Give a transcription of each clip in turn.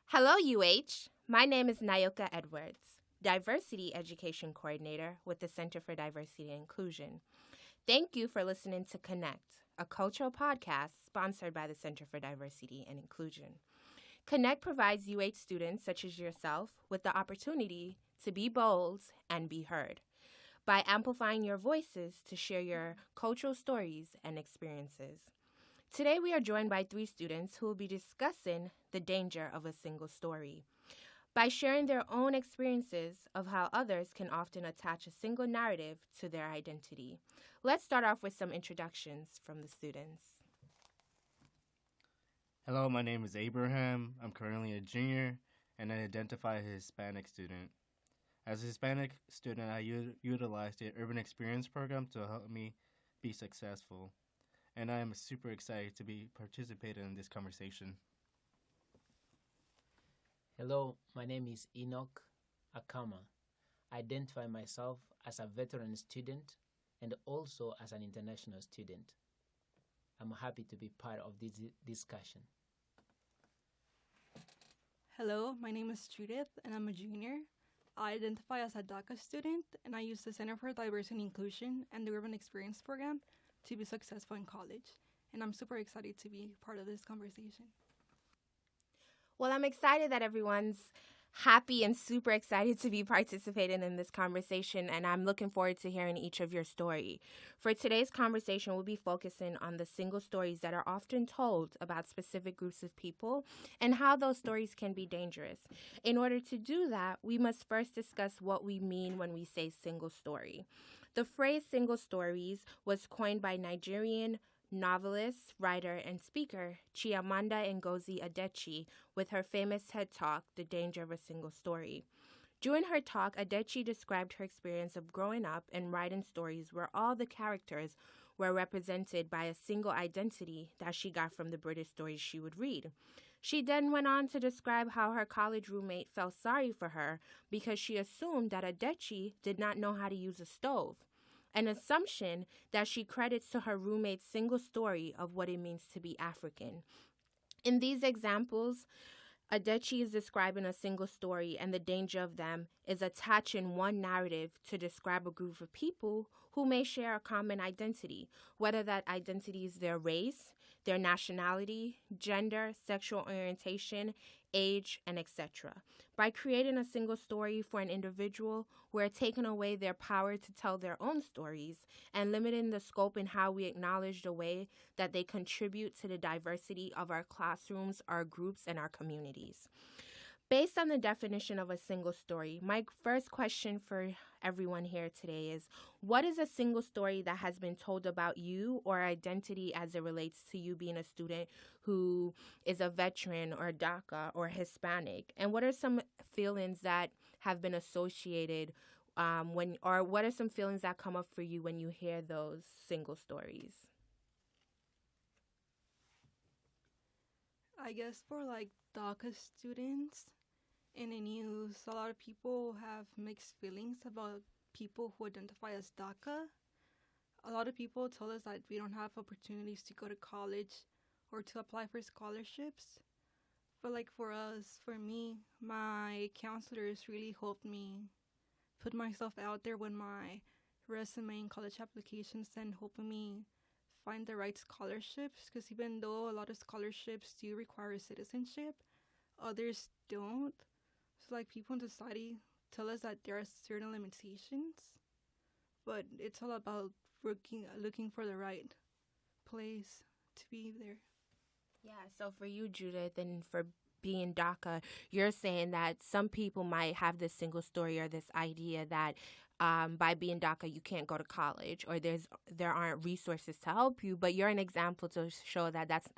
Hello, UH. My name is Nayoka Edwards, Diversity Education Coordinator with the Center for Diversity and Inclusion. Thank you for listening to Connect, a cultural podcast sponsored by the Center for Diversity and Inclusion. Connect provides UH students, such as yourself, with the opportunity to be bold and be heard by amplifying your voices to share your cultural stories and experiences. Today, we are joined by three students who will be discussing the danger of a single story. By sharing their own experiences of how others can often attach a single narrative to their identity. Let's start off with some introductions from the students. Hello, my name is Abraham. I'm currently a junior and I identify as a Hispanic student. As a Hispanic student, I utilized the Urban Experience Program to help me be successful. And I am super excited to be participating in this conversation. Hello, my name is Enoch Akama. I identify myself as a veteran student and also as an international student. I'm happy to be part of this discussion. Hello, my name is Judith and I'm a junior. I identify as a DACA student and I use the Center for Diversity and Inclusion and the Urban Experience Program to be successful in college. And I'm super excited to be part of this conversation. Well, I'm excited that everyone's happy and super excited to be participating in this conversation, and I'm looking forward to hearing each of your story. For today's conversation, we'll be focusing on the single stories that are often told about specific groups of people and how those stories can be dangerous. In order to do that, we must first discuss what we mean when we say single story. The phrase single stories was coined by Nigerian novelist, writer, and speaker Chimamanda Ngozi Adichie with her famous TED Talk, The Danger of a Single Story. During her talk, Adichie described her experience of growing up and writing stories where all the characters were represented by a single identity that she got from the British stories she would read. She then went on to describe how her college roommate felt sorry for her because she assumed that Adichie did not know how to use a stove, an assumption that she credits to her roommate's single story of what it means to be African. In these examples, Adichie is describing a single story, and the danger of them is attaching one narrative to describe a group of people who may share a common identity, whether that identity is their race, their nationality, gender, sexual orientation, age, and etc. By creating a single story for an individual, we're taking away their power to tell their own stories and limiting the scope in how we acknowledge the way that they contribute to the diversity of our classrooms, our groups, and our communities. Based on the definition of a single story, my first question for everyone here today is, what is a single story that has been told about you or identity as it relates to you being a student who is a veteran or DACA or Hispanic? And what are some feelings that have been associated what are some feelings that come up for you when you hear those single stories? I guess for like DACA students in the news, a lot of people have mixed feelings about people who identify as DACA. A lot of people tell us that we don't have opportunities to go to college or to apply for scholarships. But like for us, for me, my counselors really helped me put myself out there with my resume and college applications and helping me find the right scholarships, because even though a lot of scholarships do require citizenship, others don't. So like people in society tell us that there are certain limitations, but it's all about looking for the right place to be there. Yeah, so for you, Judith, and for being DACA, you're saying that some people might have this single story or this idea that by being DACA you can't go to college or there aren't resources to help you, but you're an example to show that that's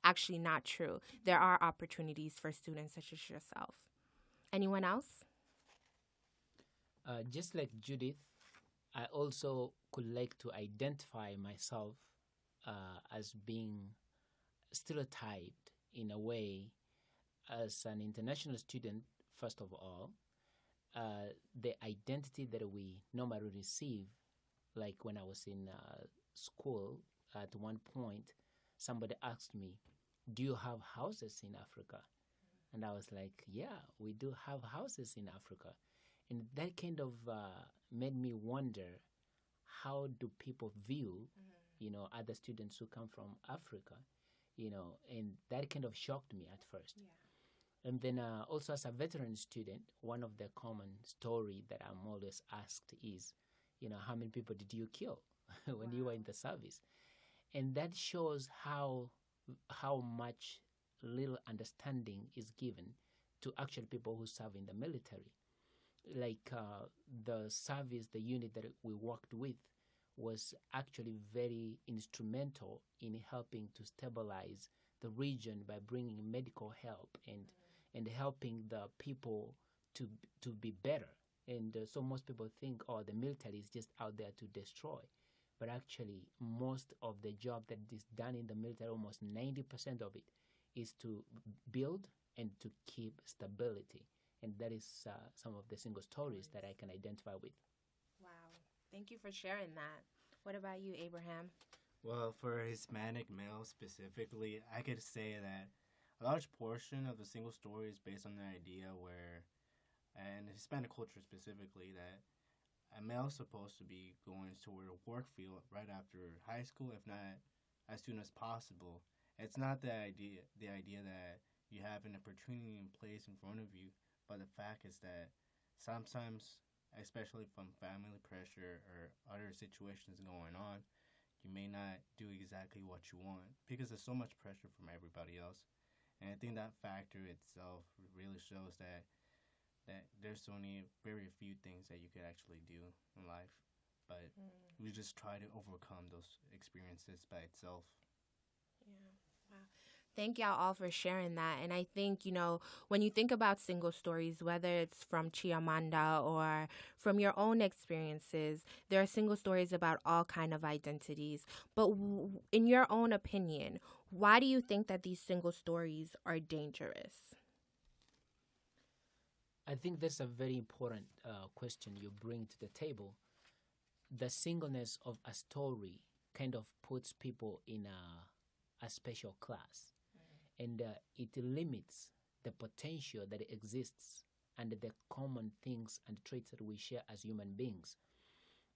actually not true. There are opportunities for students such as yourself. Anyone else? Just like Judith, I also could like to identify myself as being stereotyped in a way as an international student. First of all, the identity that we normally receive, like when I was in school, at one point, somebody asked me, "Do you have houses in Africa?" And I was like, yeah, we do have houses in Africa. And that kind of made me wonder, how do people view, other students who come from Africa, and that kind of shocked me at first. And then also as a veteran student, one of the common story that I'm always asked is, how many people did you kill when you were in the service? And that shows how much little understanding is given to actual people who serve in the military. Like the service, the unit that we worked with was actually very instrumental in helping to stabilize the region by bringing medical help and helping the people to be better. And so most people think, oh, the military is just out there to destroy. But actually, most of the job that is done in the military, almost 90% of it, is to build and to keep stability. And that is some of the single stories that I can identify with. Wow. Thank you for sharing that. What about you, Abraham? Well, for Hispanic males specifically, I could say that a large portion of the single story is based on the idea where, and Hispanic culture specifically, that a male is supposed to be going toward a work field right after high school, if not as soon as possible. It's not the idea that you have an opportunity in place in front of you, but the fact is that sometimes, especially from family pressure or other situations going on, you may not do exactly what you want because there's so much pressure from everybody else. And I think that factor itself really shows that there's only very few things that you could actually do in life, but we just try to overcome those experiences by itself. Yeah. Wow. Thank y'all all for sharing that. And I think, when you think about single stories, whether it's from Chimamanda or from your own experiences, there are single stories about all kind of identities. But in your own opinion, why do you think that these single stories are dangerous? I think that's a very important question you bring to the table. The singleness of a story kind of puts people in a special class, and it limits the potential that exists and the common things and traits that we share as human beings,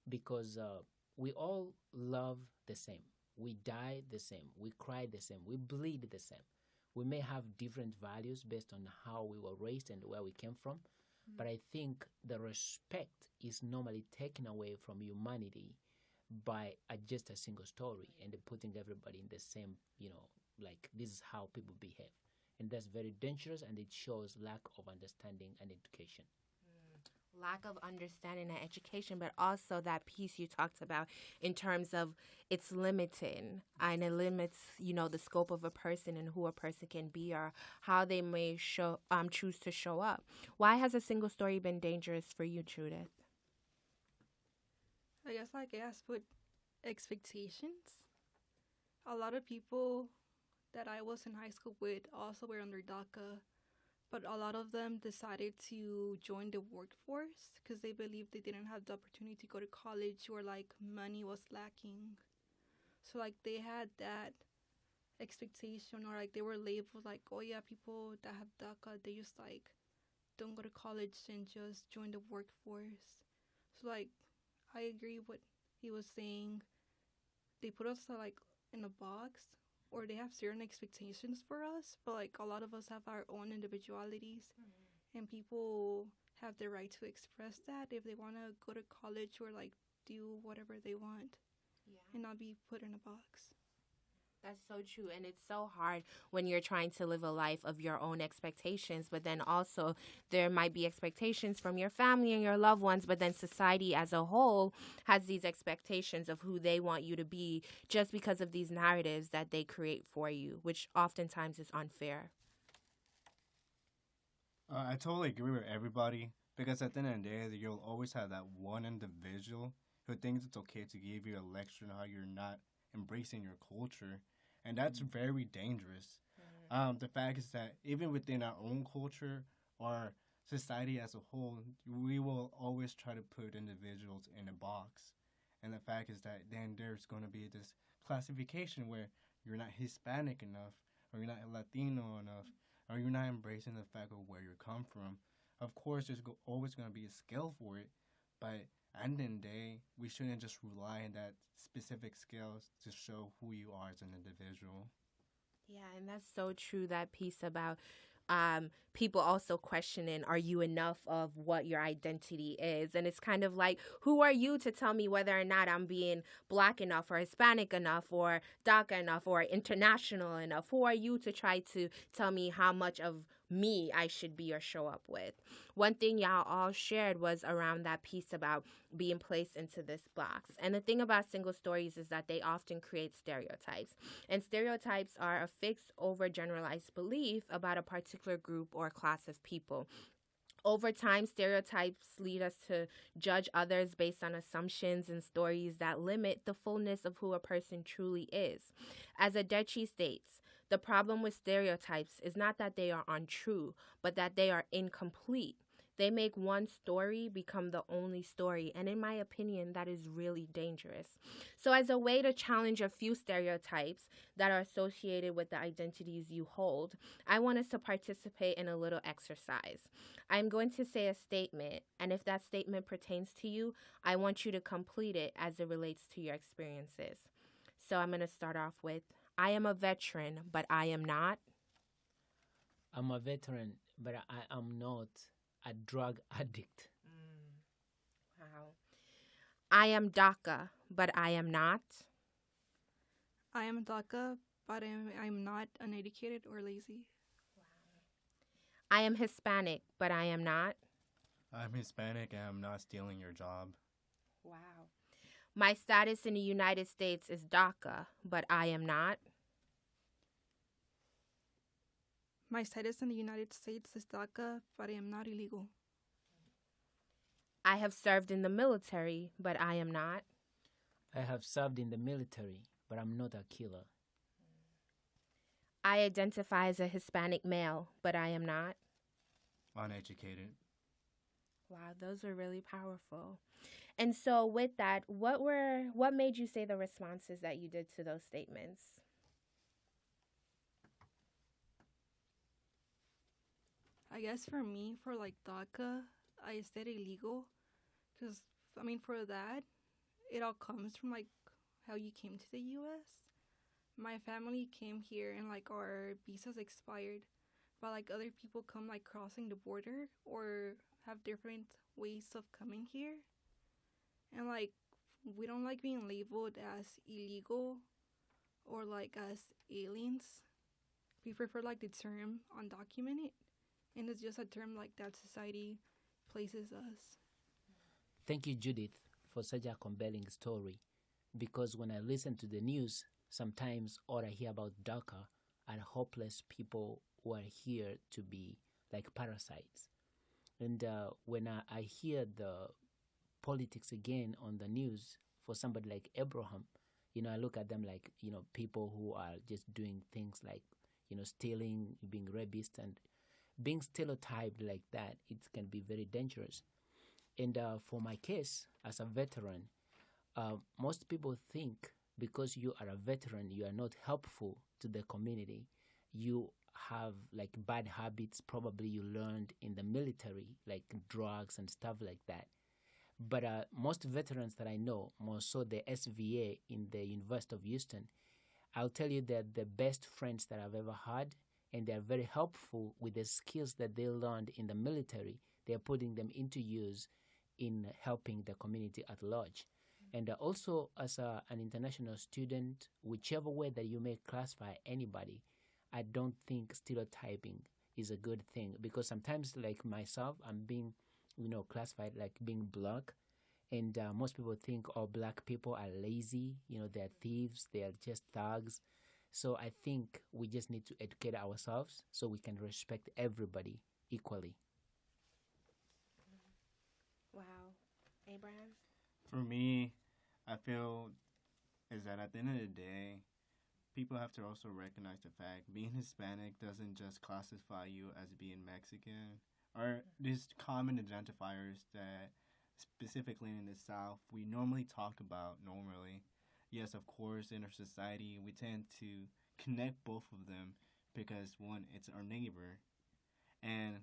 because we all love the same, we die the same, we cry the same, we bleed the same. We may have different values based on how we were raised and where we came from, but I think the respect is normally taken away from humanity by just a single story and putting everybody in the same, like this is how people behave. And that's very dangerous, and it shows lack of understanding and education. Lack of understanding and education, but also that piece you talked about in terms of it's limiting and it limits, the scope of a person and who a person can be or how they may choose to show up. Why has a single story been dangerous for you, Judith? I guess it has put expectations. A lot of people that I was in high school with also were under DACA, but a lot of them decided to join the workforce because they believed they didn't have the opportunity to go to college or money was lacking. So they had that expectation, or they were labeled oh yeah, people that have DACA, they just don't go to college and just join the workforce. So I agree what he was saying. They put us in a box, or they have certain expectations for us, but a lot of us have our own individualities, and people have the right to express that if they want to go to college or do whatever they want, and not be put in a box. That's so true. And it's so hard when you're trying to live a life of your own expectations, but then also there might be expectations from your family and your loved ones, but then society as a whole has these expectations of who they want you to be just because of these narratives that they create for you, which oftentimes is unfair. I totally agree with everybody because at the end of the day, you'll always have that one individual who thinks it's okay to give you a lecture on how you're not embracing your culture, and that's very dangerous. The fact is that even within our own culture or society as a whole, we will always try to put individuals in a box. And the fact is that then there's going to be this classification where you're not Hispanic enough or you're not Latino enough. or you're not embracing the fact of where you come from, of course, there's always going to be a scale for it. But at the end of the day, we shouldn't just rely on that specific scales to show who you are as an individual. Yeah, and that's so true. That piece about people also questioning, are you enough of what your identity is? And it's kind of like, who are you to tell me whether or not I'm being black enough or Hispanic enough or DACA enough or international enough? Who are you to try to tell me how much of me I should be or show up with? One thing y'all all shared was around that piece about being placed into this box. And the thing about single stories is that they often create stereotypes. And stereotypes are a fixed, overgeneralized belief about a particular group or class of people. Over time, stereotypes lead us to judge others based on assumptions and stories that limit the fullness of who a person truly is. As Adichie states, the problem with stereotypes is not that they are untrue, but that they are incomplete. They make one story become the only story, and in my opinion, that is really dangerous. So as a way to challenge a few stereotypes that are associated with the identities you hold, I want us to participate in a little exercise. I'm going to say a statement, and if that statement pertains to you, I want you to complete it as it relates to your experiences. So I'm going to start off with, I am a veteran, but I am not. I'm a veteran, but I am not a drug addict. Wow. I am DACA, but I am not. I am DACA, but I'm not uneducated or lazy. I am Hispanic, but I am not. I'm Hispanic and I'm not stealing your job. Wow. My status in the United States is DACA, but I am not. My status in the United States is DACA, but I am not illegal. I have served in the military, but I am not. I have served in the military, but I'm not a killer. I identify as a Hispanic male, but I am not. Uneducated. Wow, those are really powerful. And so with that, what made you say the responses that you did to those statements? I guess for me, for like DACA, I said illegal because, I mean, for that, it all comes from like how you came to the U.S. My family came here and like our visas expired, but like other people come like crossing the border or have different ways of coming here. And like we don't like being labeled as illegal or like as aliens. We prefer like the term undocumented. And it's just a term like that society places us. Thank you, Judith, for such a compelling story. Because when I listen to the news, sometimes all I hear about DACA are hopeless people who are here to be like parasites. And when I hear the politics again on the news for somebody like Abraham, I look at them like, people who are just doing things like, stealing, being rapists, and being stereotyped like that, it can be very dangerous. And for my case, as a veteran, most people think because you are a veteran, you are not helpful to the community. You have like bad habits probably you learned in the military, like drugs and stuff like that. But most veterans that I know, more so the SVA in the University of Houston, I'll tell you that the best friends that I've ever had, and they're very helpful with the skills that they learned in the military. They're putting them into use in helping the community at large. And also, as an international student, whichever way that you may classify anybody, I don't think stereotyping is a good thing, because sometimes, like myself, I'm being, classified like being black, and most people think all black people are lazy. They're thieves, they are just thugs. So I think we just need to educate ourselves so we can respect everybody equally. Wow. Abraham? For me, I feel is that at the end of the day, people have to also recognize the fact being Hispanic doesn't just classify you as being Mexican or these common identifiers that specifically in the South we normally talk about normally. Yes, of course, in our society we tend to connect both of them because one, it's our neighbor, and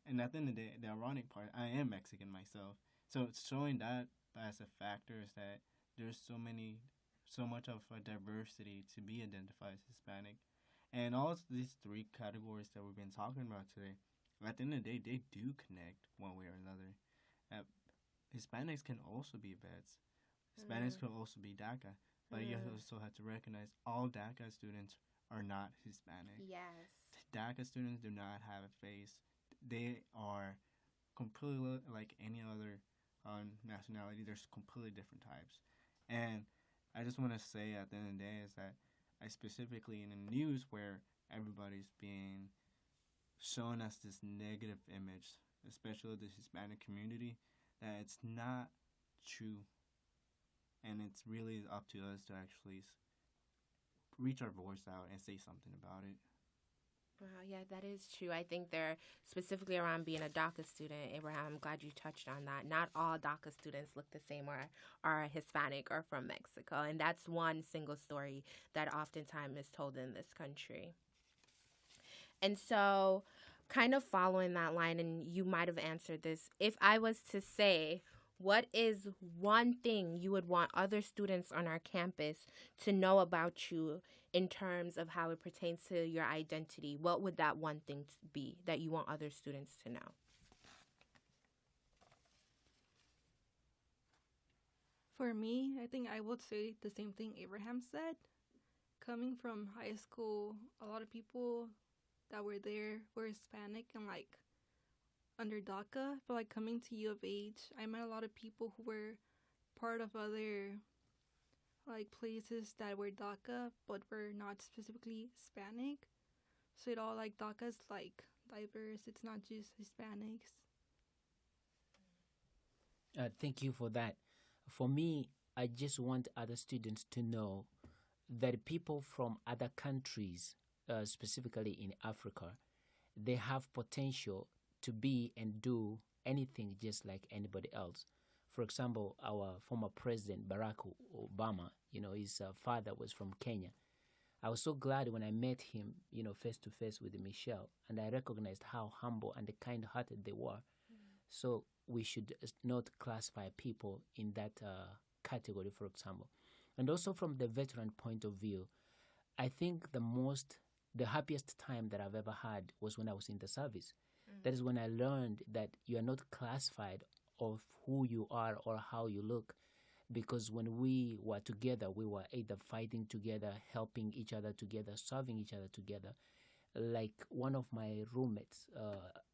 at the end of the day, the ironic part, I am Mexican myself, so it's showing that as a factor is that there's so much of a diversity to be identified as Hispanic, and all these three categories that we've been talking about today. At the end of the day, they do connect one way or another. Uh, Hispanics can also be vets. Hispanics can also be DACA, but you also have to recognize all DACA students are not Hispanic. Yes. DACA students do not have a face. They are completely like any other nationality. There's completely different types. And I just want to say at the end of the day is that I specifically in the news where everybody's being shown us this negative image, especially the Hispanic community, that it's not true. And it's really up to us to actually reach our voice out and say something about it. Wow, yeah, that is true. I think they're specifically around being a DACA student, Abraham. I'm glad you touched on that. Not all DACA students look the same or are Hispanic or from Mexico. And that's one single story that oftentimes is told in this country. And so, kind of following that line, and you might have answered this, if I was to say, what is one thing you would want other students on our campus to know about you in terms of how it pertains to your identity? What would that one thing be that you want other students to know? For me, I think I would say the same thing Abraham said. Coming from high school, a lot of people that were there were Hispanic and like under DACA, but like coming to U of H, I met a lot of people who were part of other like places that were DACA but were not specifically Hispanic. So it all like DACA's like diverse. It's not just Hispanics. Thank you for that. For me, I just want other students to know that people from other countries, specifically in Africa, they have potential to be and do anything just like anybody else. For example, our former president, Barack Obama, his father was from Kenya. I was so glad when I met him, face to face with Michelle, and I recognized how humble and kind-hearted they were. So we should not classify people in that category, for example. And also from the veteran point of view, I think the happiest time that I've ever had was when I was in the service. That is when I learned that you are not classified of who you are or how you look, because when we were together, we were either fighting together, helping each other together, serving each other together. Like one of my roommates,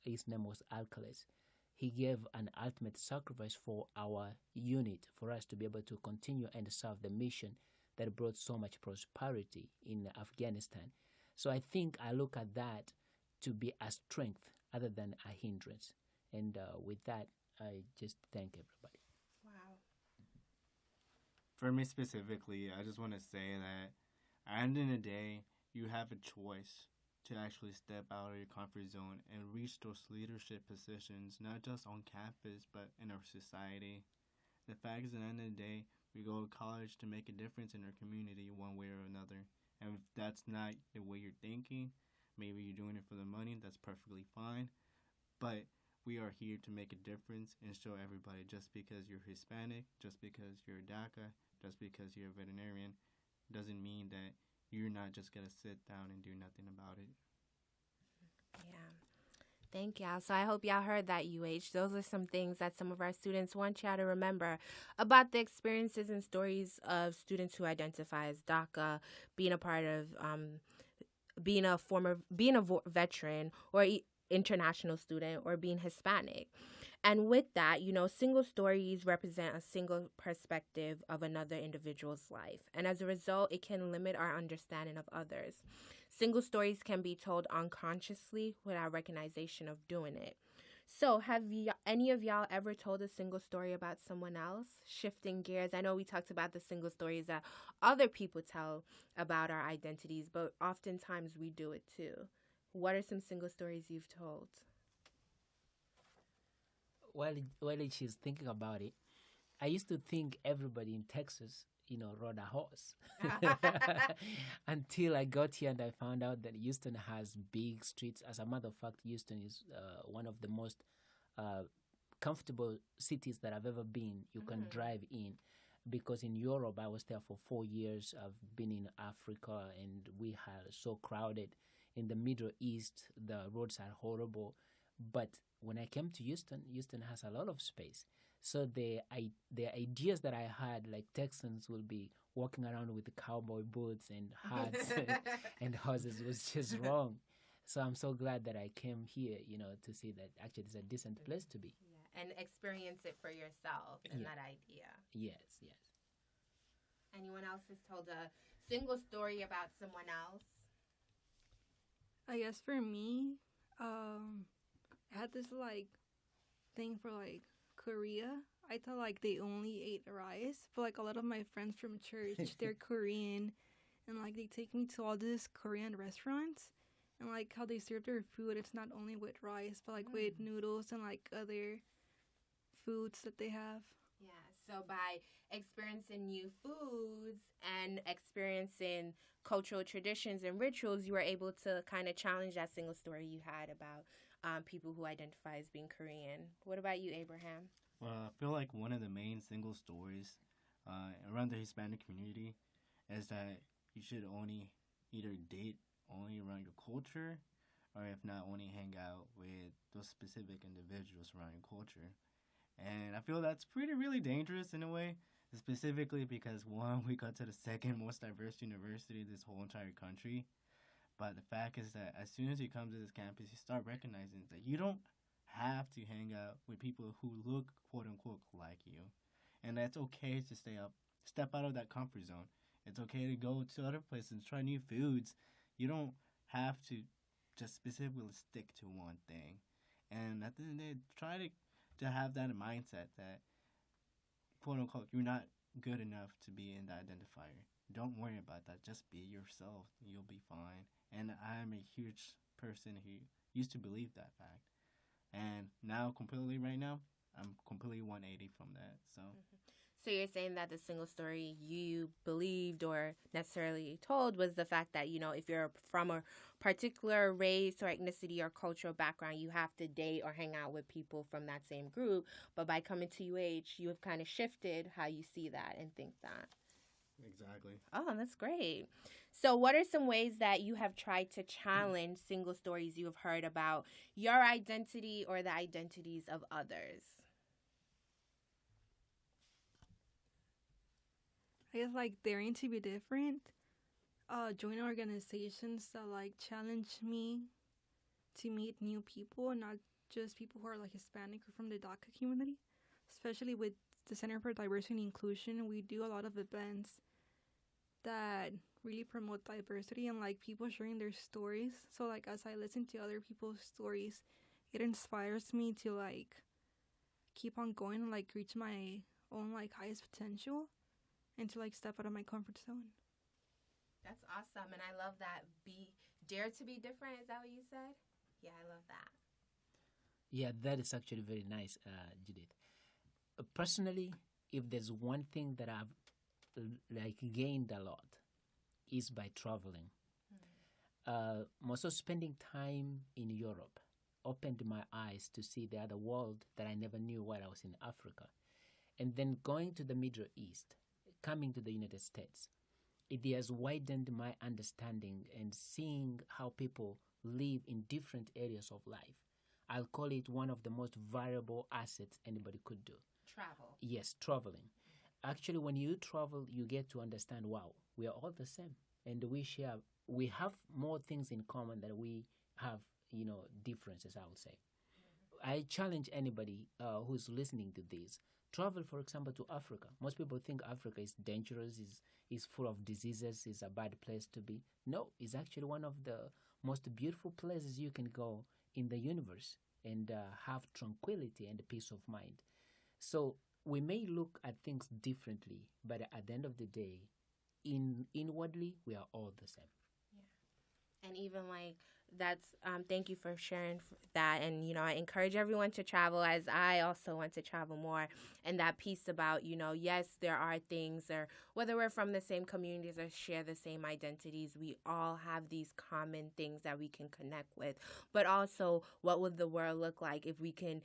his name was Alcales. He gave an ultimate sacrifice for our unit, for us to be able to continue and serve the mission that brought so much prosperity in Afghanistan. So I think I look at that to be a strength other than a hindrance. And with that, I just thank everybody. Wow. For me specifically, I just want to say that at the end of the day, you have a choice to actually step out of your comfort zone and reach those leadership positions, not just on campus, but in our society. The fact is, at the end of the day, we go to college to make a difference in our community one way or another. And if that's not the way you're thinking, maybe you're doing it for the money, that's perfectly fine. But we are here to make a difference and show everybody just because you're Hispanic, just because you're a DACA, just because you're a veterinarian, doesn't mean that you're not just going to sit down and do nothing about it. Yeah. Thank y'all. So I hope y'all heard that, UH. Those are some things that some of our students want y'all to remember about the experiences and stories of students who identify as DACA, being a part of, being a veteran or international student, or being Hispanic. And with that, single stories represent a single perspective of another individual's life. And as a result, it can limit our understanding of others. Single stories can be told unconsciously without recognition of doing it. So have any of y'all ever told a single story about someone else? Shifting gears, I know we talked about the single stories that other people tell about our identities, but oftentimes we do it too. What are some single stories you've told? While she's thinking about it, I used to think everybody in Texas, rode a horse until I got here and I found out that Houston has big streets. As a matter of fact, Houston is one of the most comfortable cities that I've ever been. You can drive in. Because in Europe, I was there for 4 years. I've been in Africa, and we are so crowded. In the Middle East, the roads are horrible. But when I came to Houston, Houston has a lot of space. So the ideas that I had, like Texans will be walking around with cowboy boots and hats and horses, was just wrong. So I'm so glad that I came here, to see that actually it's a decent place to be. Yeah, and experience it for yourself and that idea. Yes. Anyone else has told a single story about someone else? I guess for me, I had this thing for Korea. I thought they only ate rice, but a lot of my friends from church, they're Korean, and they take me to all these Korean restaurants, and how they serve their food. It's not only with rice, but with noodles and other foods that they have. Yeah, so by experiencing new foods and experiencing cultural traditions and rituals, you were able to kind of challenge that single story you had about people who identify as being Korean. What about you, Abraham? Well, I feel like one of the main single stories around the Hispanic community is that you should only either date only around your culture, or if not, only hang out with those specific individuals around your culture. And I feel that's really dangerous in a way, specifically because, one, we got to the second most diverse university in this whole entire country. But the fact is that as soon as you come to this campus, you start recognizing that you don't have to hang out with people who look, quote-unquote, like you. And that's okay to step out of that comfort zone. It's okay to go to other places and try new foods. You don't have to just specifically stick to one thing. And at the end of the day, try to have that mindset that, quote unquote, you're not good enough to be in the identifier. Don't worry about that. Just be yourself. You'll be fine. And I'm a huge person who used to believe that fact. And now, right now, I'm completely 180 from that. So. So you're saying that the single story you believed or necessarily told was the fact that, if you're from a particular race or ethnicity or cultural background, you have to date or hang out with people from that same group. But by coming to UH, you have kind of shifted how you see that and think that. Exactly. Oh, that's great. So what are some ways that you have tried to challenge single stories you have heard about your identity or the identities of others? I guess daring to be different. Join organizations that challenge me to meet new people, not just people who are Hispanic or from the DACA community. Especially with the Center for Diversity and Inclusion, we do a lot of events that really promote diversity and people sharing their stories. So as I listen to other people's stories, it inspires me to keep on going and reach my own highest potential. And to step out of my comfort zone. That's awesome, and I love that. Dare to be different. Is that what you said? Yeah, I love that. Yeah, that is actually very nice, Judith. Personally, if there's one thing that I've gained a lot, is by traveling. Also, spending time in Europe opened my eyes to see the other world that I never knew while I was in Africa, and then going to the Middle East. Coming to the United States, it has widened my understanding and seeing how people live in different areas of life. I'll call it one of the most valuable assets anybody could do. Travel. Yes, traveling. Actually, when you travel, you get to understand, wow, we are all the same. And we have more things in common than we have, differences, I would say. I challenge anybody who's listening to this. Travel, for example, to Africa. Most people think Africa is dangerous, is full of diseases, is a bad place to be. No, it's actually one of the most beautiful places you can go in the universe and have tranquility and peace of mind. So we may look at things differently, but at the end of the day, inwardly, we are all the same. Yeah. And even That's thank you for sharing that, and I encourage everyone to travel, as I also want to travel more. And that piece about yes, there are things, or whether we're from the same communities or share the same identities, we all have these common things that we can connect with. But also, what would the world look like if we can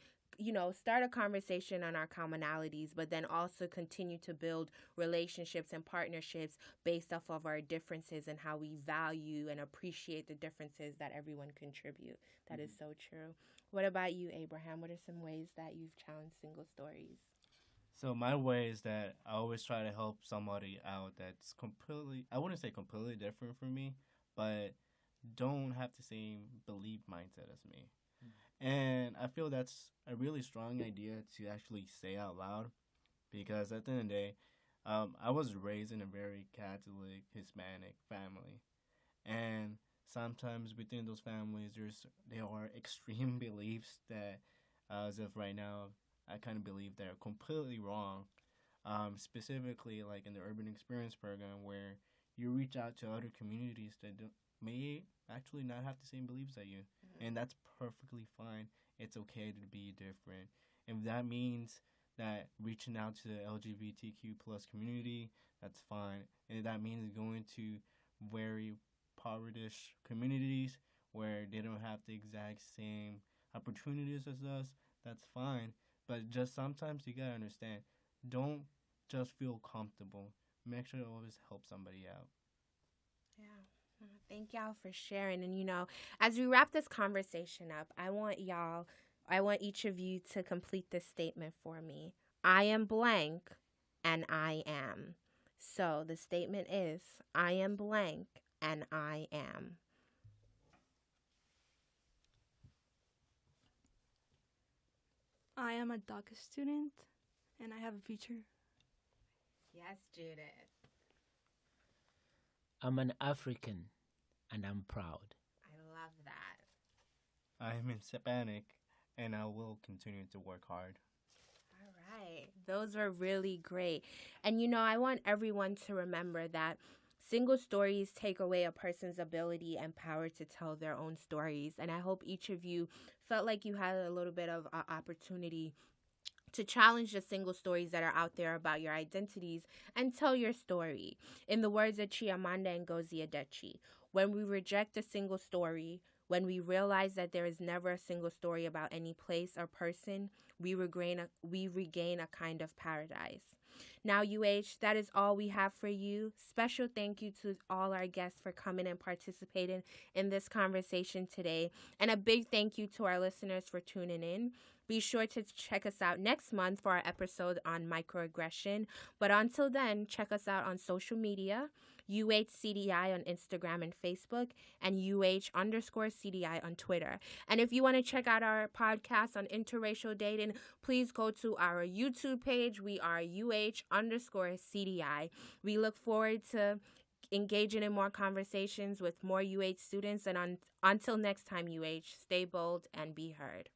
start a conversation on our commonalities, but then also continue to build relationships and partnerships based off of our differences and how we value and appreciate the differences that everyone contribute. That is so true. What about you, Abraham? What are some ways that you've challenged single stories? So my way is that I always try to help somebody out that's completely, I wouldn't say completely different from me, but don't have the same belief mindset as me. And I feel that's a really strong idea to actually say out loud, because at the end of the day, I was raised in a very Catholic Hispanic family, and sometimes within those families, there are extreme beliefs that, as of right now, I kind of believe they're completely wrong. Specifically, like in the urban experience program, where you reach out to other communities that may actually not have the same beliefs as you, and that's perfectly fine. It's okay to be different. If that means that reaching out to the LGBTQ plus community, that's fine. And if that means going to very povertish communities where they don't have the exact same opportunities as us, that's fine. But just sometimes you gotta understand, don't just feel comfortable. Make sure to always help somebody out. Yeah. Thank y'all for sharing. And as we wrap this conversation up, I want each of you to complete this statement for me. I am blank and I am. So the statement is, I am blank and I am. I am a DACA student, and I have a future. Yes, Judith. I'm an African, and I'm proud. I love that. I'm Hispanic, and I will continue to work hard. All right. Those were really great. And I want everyone to remember that single stories take away a person's ability and power to tell their own stories. And I hope each of you felt like you had a little bit of opportunity to challenge the single stories that are out there about your identities and tell your story. In the words of Chimamanda and Ngozi Adichie, when we reject a single story, when we realize that there is never a single story about any place or person, we regain a kind of paradise. Now, UH, that is all we have for you. Special thank you to all our guests for coming and participating in this conversation today. And a big thank you to our listeners for tuning in. Be sure to check us out next month for our episode on microaggression. But until then, check us out on social media, UHCDI on Instagram and Facebook, and UH_CDI on Twitter. And if you want to check out our podcast on interracial dating, please go to our YouTube page. We are UH_CDI. We look forward to engaging in more conversations with more UH students. And until next time, UH, stay bold and be heard.